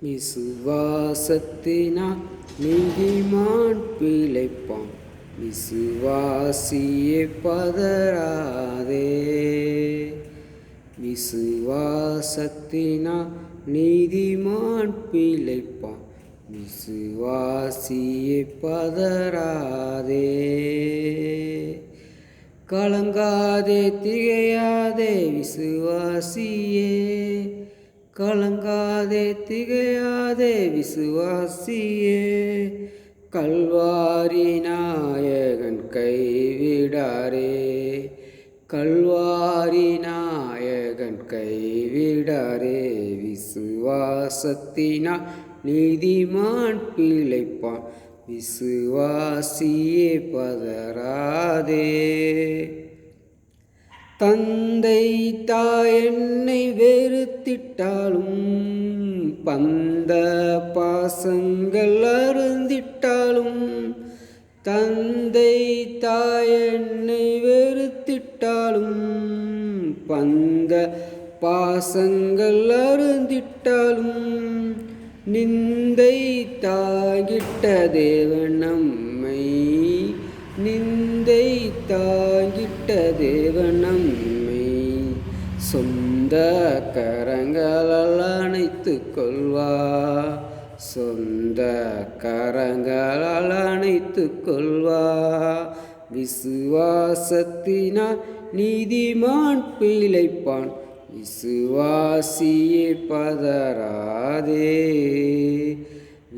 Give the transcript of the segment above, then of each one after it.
விசுவாசத்தினால் நீதிமான் பிழைப்பான். விசுவாசியே பதறாதே. விசுவாசத்தினால் நீதிமான் பிழைப்பான். விசுவாசியே பதறாதே. கலங்காதே திகையாதே விசுவாசியே. கலங்காதே திகையாதே விசுவாசியே. கல்வாரி நாயகன் கைவிடாரே. கல்வாரி நாயகன் கைவிடாரே. விசுவாசத்தினால் நீதிமான் பிழைப்பான். விசுவாசியே பதறாதே. தந்தை தாய் என்னை வெறுத்திட்டாலும், பந்த பாசங்கள் அருந்திட்டாலும், தந்தை தாய் என்னை வெறுத்திட்டாலும், பந்த பாசங்கள் அருந்திட்டாலும், நிந்தை தாங்கிட்ட தேவன் நம்மை, நிந்தை தாங்கிட்ட தேவன் நம்மை சொந்த கரங்களால் அணைத்துக் கொள்வார். சொந்த கரங்களால் அணைத்துக் கொள்வார். விசுவாசத்தினால் நீதிமான் பிழைப்பான். விசுவாசியே பதறாதே.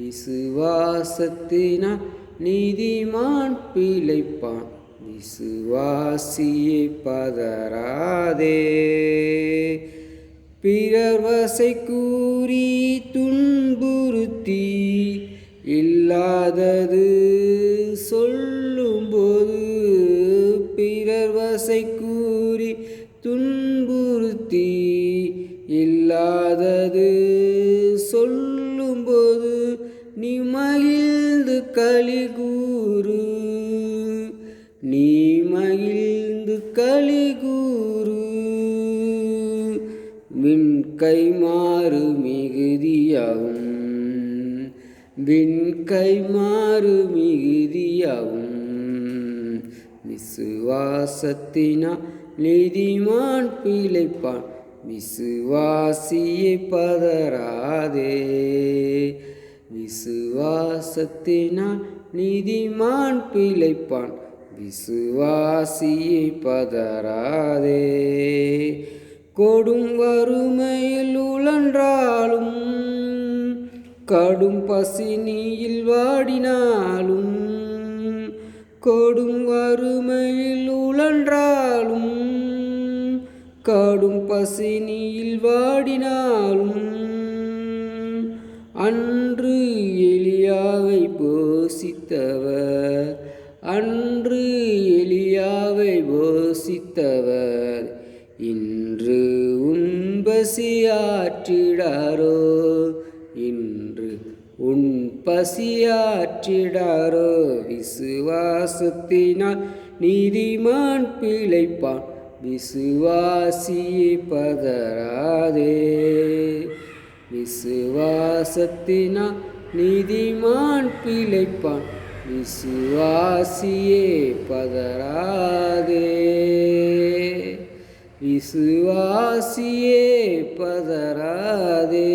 விசுவாசத்தினால் நீதிமான் பிழைப்பான். விசுவாசியே பதறாதே. பிறர் வசை கூறி துன்புறுத்தி இல்லாதது சொல்லும்போது, பிறர் வசை கூறி துன்புறுத்தி இல்லாதது சொல்லும்போது, நீ மகிழ்ந்து களிகூறு. நீ மகிழ்ந்து களிகூறு. விண்கை மாறு மிகுதியாகும். விண்கை மாறு மிகுதியாகும். விசுவாசத்தினால் நீதிமான் பிழைப்பான். விசுவாசியே பதறாதே. விசுவாசத்தினால் நீதிமான் பிழைப்பான். விசுவாசியே பதறாதே. கொடும் வறுமையில் உழன்றாலும், கடும் பசினியில் வாடினாலும், கொடும் வறுமையில் உழன்றாலும், கடும் பசினியில் வாடினாலும், அன்று எலியாவை போஷித்தவர், அன்று எலியாவை போஷித்தவர், இன்று உன் பசியாற்றிடாரோ. இன்று உன் பசியாற்றிடாரோ. விசுவாசத்தினால் நீதிமான் பிழைப்பான். விசுவாசியே பதறாதே. விசுவாசத்தினால் நீதிமான் பிழைப்பான். விசுவாசியே பதறாதே. விசுவாசியே பதறாதே.